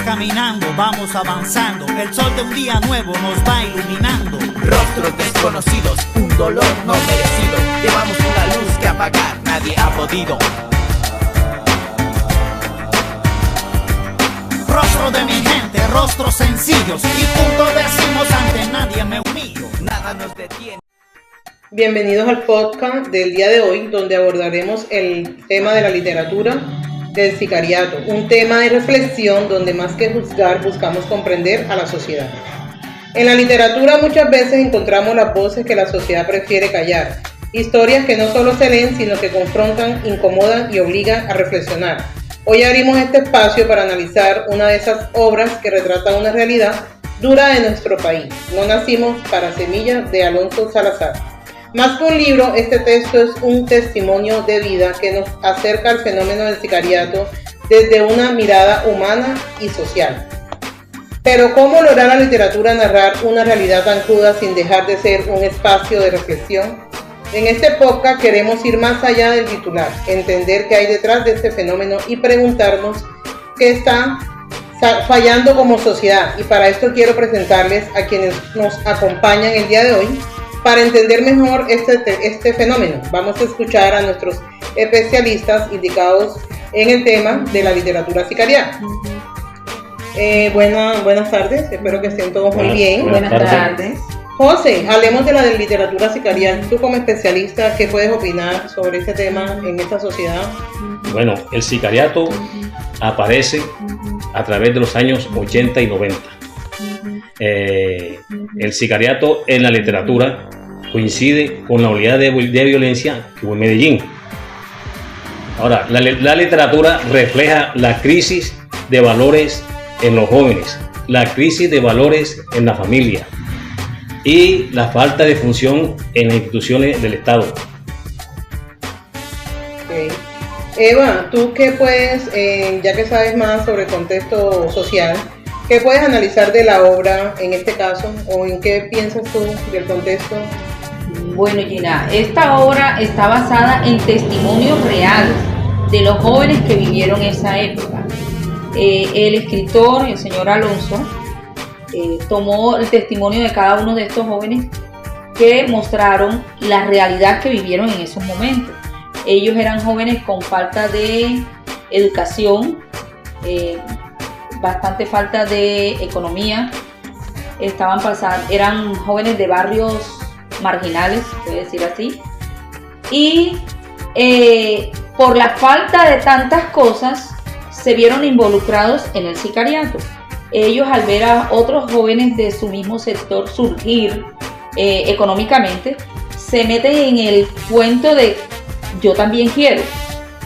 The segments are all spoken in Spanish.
caminando, vamos avanzando. El sol de un día nuevo nos va iluminando. Rostros desconocidos, un dolor no merecido. Llevamos una luz que apagar nadie ha podido. Rostro de mi gente, rostros sencillos, y punto decimos: ante nadie me humillo. Nada nos detiene. Bienvenidos al podcast del día de hoy, donde abordaremos el tema de la literatura del sicariato, un tema de reflexión donde más que juzgar buscamos comprender a la sociedad. En la literatura muchas veces encontramos las voces que la sociedad prefiere callar, historias que no solo se leen sino que confrontan, incomodan y obligan a reflexionar. Hoy abrimos este espacio para analizar una de esas obras que retrata una realidad dura de nuestro país. No nacimos para semillas, de Alonso Salazar. Más que un libro, este texto es un testimonio de vida que nos acerca al fenómeno del sicariato desde una mirada humana y social. Pero ¿cómo lograr la literatura narrar una realidad tan cruda sin dejar de ser un espacio de reflexión? En este podcast queremos ir más allá del titular, entender qué hay detrás de este fenómeno y preguntarnos qué está fallando como sociedad. Y para esto quiero presentarles a quienes nos acompañan el día de hoy. Para entender mejor este fenómeno, vamos a escuchar a nuestros especialistas indicados en el tema de la literatura sicarial. Buenas tardes, espero que estén todos muy bien. Buenas tardes. José, hablemos de la literatura sicarial. Tú como especialista, ¿qué puedes opinar sobre este tema en esta sociedad? Bueno, el sicariato aparece a través de los años 80 y 90. El sicariato en la literatura coincide con la oleada de violencia que hubo en Medellín. Ahora, la literatura refleja la crisis de valores en los jóvenes, la crisis de valores en la familia y la falta de función en las instituciones del Estado. Okay. Eva, tú qué puedes, ya que sabes más sobre el contexto social, ¿qué puedes analizar de la obra en este caso? ¿O en qué piensas tú del contexto? Bueno, Gina, esta obra está basada en testimonios reales de los jóvenes que vivieron esa época. El escritor, el señor Alonso, tomó el testimonio de cada uno de estos jóvenes que mostraron la realidad que vivieron en esos momentos. Ellos eran jóvenes con falta de educación, bastante falta de economía, eran jóvenes de barrios marginales, puede decir así, y por la falta de tantas cosas se vieron involucrados en el sicariato. Ellos, al ver a otros jóvenes de su mismo sector surgir económicamente, se meten en el cuento de yo también quiero,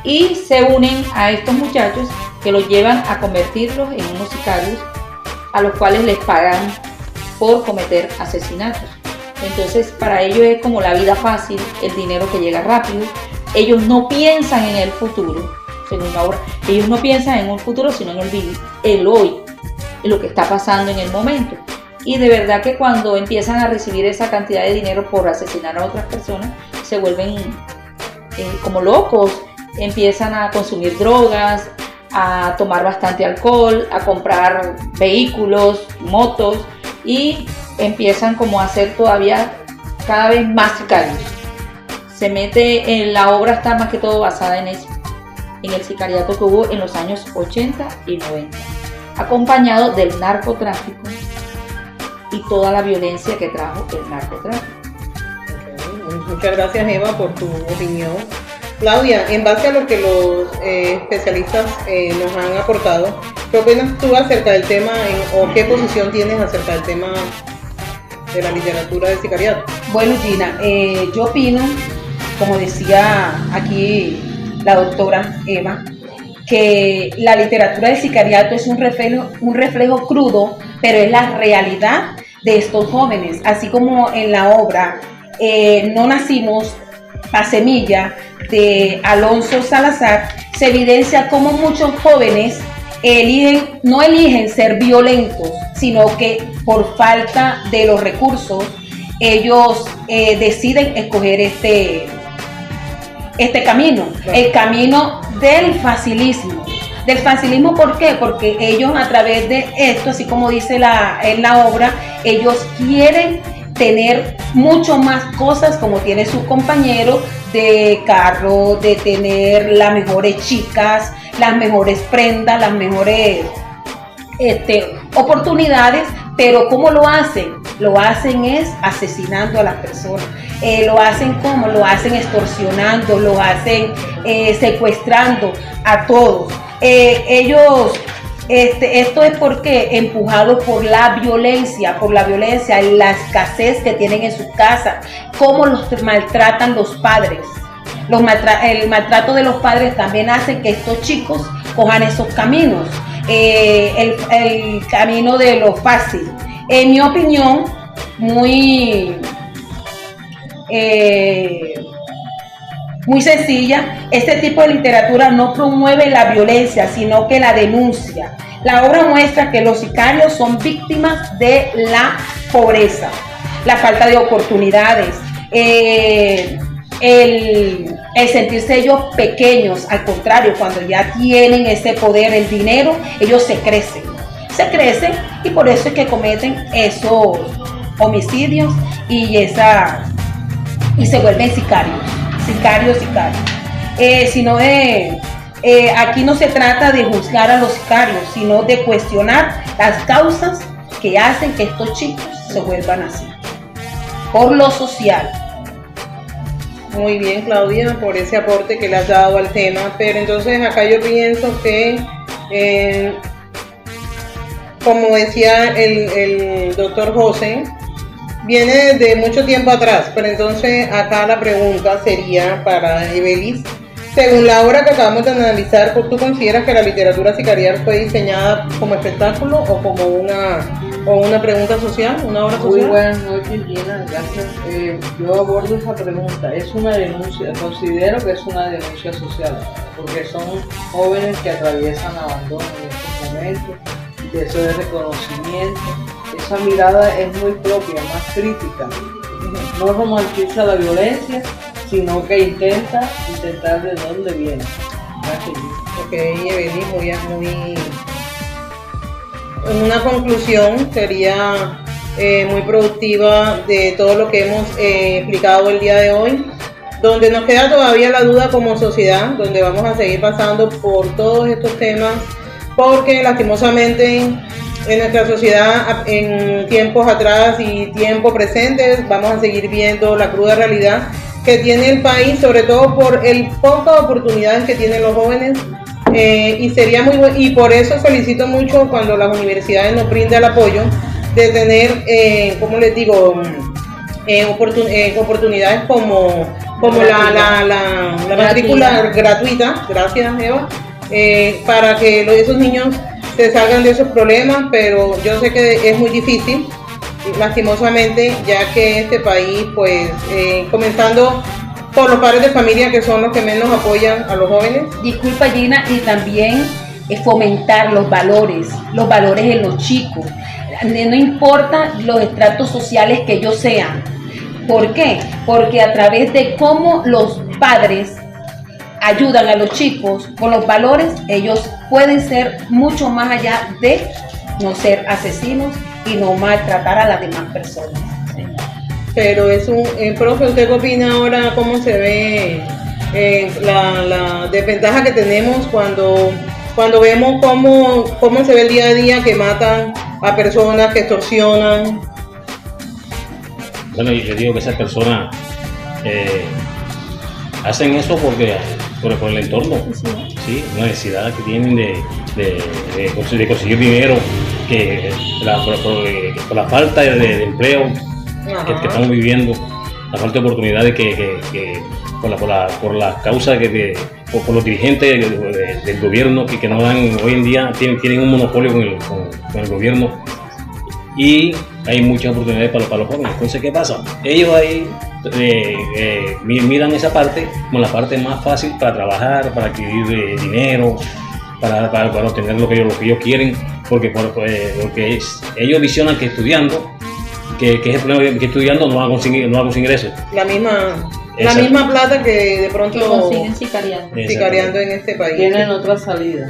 y se unen a estos muchachos que los llevan a convertirlos en unos sicarios a los cuales les pagan por cometer asesinatos. Entonces, para ellos es como la vida fácil, el dinero que llega rápido. Ellos no piensan en el futuro, según la obra. Ellos no piensan en un futuro, sino en el hoy, en lo que está pasando en el momento. Y de verdad que cuando empiezan a recibir esa cantidad de dinero por asesinar a otras personas, se vuelven como locos, empiezan a consumir drogas, a tomar bastante alcohol, a comprar vehículos, motos, y empiezan como a ser todavía cada vez más sicarios. Se mete en la obra, está más que todo basada en eso, en el sicariato que hubo en los años 80 y 90, acompañado del narcotráfico y toda la violencia que trajo el narcotráfico. Okay. Muchas gracias, Eva, por tu opinión. Claudia, en base a lo que los especialistas nos han aportado, ¿qué opinas tú acerca del tema o qué posición tienes acerca del tema de la literatura del sicariato? Bueno, Gina, yo opino, como decía aquí la doctora Eva, que la literatura del sicariato es un reflejo crudo, pero es la realidad de estos jóvenes. Así como en la obra No nacimos a semilla de Alonso Salazar, se evidencia cómo muchos jóvenes no eligen ser violentos, sino que por falta de los recursos ellos deciden escoger este camino, el camino del facilismo, Del facilismo, ¿por qué? Porque ellos a través de esto, así como dice en la obra, ellos quieren tener mucho más cosas como tiene sus compañeros, de carro, de tener las mejores chicas, las mejores prendas, las mejores oportunidades. Pero ¿cómo lo hacen? Lo hacen es asesinando a las personas. Lo hacen ¿cómo? Lo hacen extorsionando, lo hacen secuestrando a todos. Esto es porque empujados por la violencia, la escasez que tienen en su casa, cómo los maltratan los padres. El maltrato de los padres también hace que estos chicos cojan esos caminos, el camino de lo fácil. En mi opinión, muy sencilla, este tipo de literatura no promueve la violencia, sino que la denuncia. La obra muestra que los sicarios son víctimas de la pobreza, la falta de oportunidades, el sentirse ellos pequeños. Al contrario, cuando ya tienen ese poder, el dinero, ellos se crecen y por eso es que cometen esos homicidios y se vuelven sicarios. Aquí no se trata de juzgar a los sicarios, sino de cuestionar las causas que hacen que estos chicos se vuelvan así, por lo social. Muy bien, Claudia, por ese aporte que le has dado al tema. Pero entonces acá yo pienso que, como decía el doctor José, viene de mucho tiempo atrás. Pero entonces acá la pregunta sería para Evelis. Según la obra que acabamos de analizar, ¿tú consideras que la literatura sicarial fue diseñada como espectáculo o como una pregunta social, una obra social? Muy buenas noches, Gina, gracias. Yo abordo esa pregunta. Es una denuncia, considero que es una denuncia social, porque son jóvenes que atraviesan abandono en estos momentos, deseo de reconocimiento. Esa mirada es muy propia, más crítica. No romantiza la violencia, sino que intentar de dónde viene. Gracias. Ok, Evelyn, muy una conclusión sería muy productiva de todo lo que hemos explicado el día de hoy, donde nos queda todavía la duda como sociedad, donde vamos a seguir pasando por todos estos temas, porque lastimosamente en nuestra sociedad, en tiempos atrás y tiempos presentes, vamos a seguir viendo la cruda realidad que tiene el país, sobre todo por el pocas oportunidades que tienen los jóvenes, y sería muy bueno, y por eso felicito mucho cuando las universidades nos brindan el apoyo de tener, como les digo, oportunidades como la matrícula gratuita, gracias Eva, para que esos niños se salgan de esos problemas. Pero yo sé que es muy difícil, lastimosamente, ya que este país, pues, comenzando por los padres de familia, que son los que menos apoyan a los jóvenes. Disculpa, Gina, y también fomentar los valores en los chicos. No importa los estratos sociales que ellos sean. ¿Por qué? Porque a través de cómo los padres ayudan a los chicos con los valores, ellos pueden ser mucho más allá de no ser asesinos y no maltratar a las demás personas. Pero es profe, ¿usted qué opina ahora? ¿Cómo se ve la desventaja que tenemos cuando vemos cómo se ve el día a día, que matan a personas, que extorsionan? Bueno, yo digo que esas personas hacen eso por el entorno, ¿sí? La necesidad que tienen de conseguir dinero, que por la falta de empleo que estamos viviendo, la falta de oportunidades que por la causa por los dirigentes del gobierno que no dan, hoy en día tienen un monopolio con el gobierno, y hay muchas oportunidades para los jóvenes. Entonces, ¿qué pasa? Ellos ahí miran esa parte como la parte más fácil para trabajar, para adquirir dinero, para obtener lo que ellos quieren, porque ellos visionan que estudiando que es el problema que estudiando no va a conseguir ingresos. La misma Exacto. plata que de pronto Que consiguen sicariando. sicariando en este país. Tienen otra salida.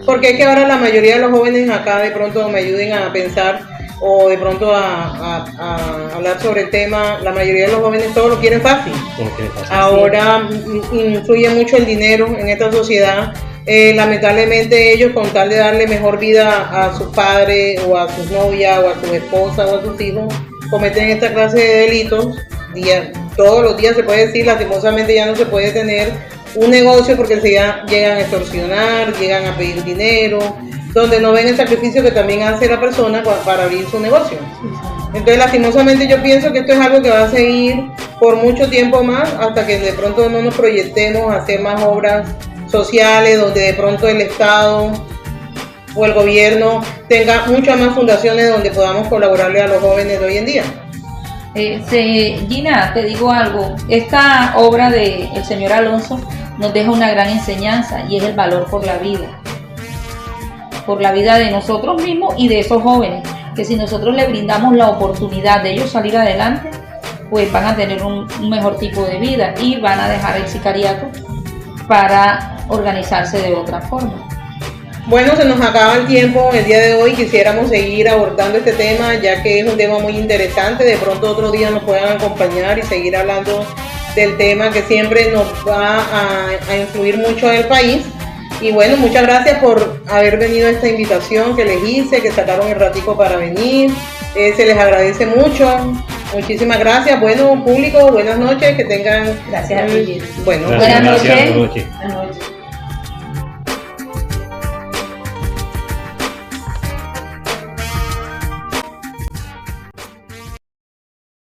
Porque es que ahora la mayoría de los jóvenes acá de pronto me ayuden a pensar o de pronto a hablar sobre el tema. La mayoría de los jóvenes todo lo quieren fácil. Ahora influye mucho el dinero en esta sociedad. Lamentablemente ellos, con tal de darle mejor vida a sus padres o a sus novias o a sus esposas o a sus hijos, cometen esta clase de delitos. Todos los días se puede decir, lastimosamente ya no se puede tener un negocio porque llegan a extorsionar, llegan a pedir dinero, donde no ven el sacrificio que también hace la persona para abrir su negocio. Entonces, lastimosamente yo pienso que esto es algo que va a seguir por mucho tiempo más, hasta que de pronto no nos proyectemos a hacer más obras sociales, donde de pronto el Estado o el gobierno tenga muchas más fundaciones donde podamos colaborarle a los jóvenes de hoy en día. Gina, te digo algo, esta obra del señor Alonso nos deja una gran enseñanza y es el valor por la vida de nosotros mismos y de esos jóvenes, que si nosotros le brindamos la oportunidad de ellos salir adelante, pues van a tener un mejor tipo de vida y van a dejar el sicariato para organizarse de otra forma. Bueno, se nos acaba el tiempo el día de hoy. Quisiéramos seguir abordando este tema, ya que es un tema muy interesante. De pronto otro día nos puedan acompañar y seguir hablando del tema que siempre nos va a influir mucho en el país. Y bueno, muchas gracias por haber venido a esta invitación que les hice, que sacaron el ratico para venir. Se les agradece mucho. Muchísimas gracias. Bueno, público, buenas noches. Que tengan... Gracias a ti. Bueno, Buenas noches. Buenas noches. Buenas noches.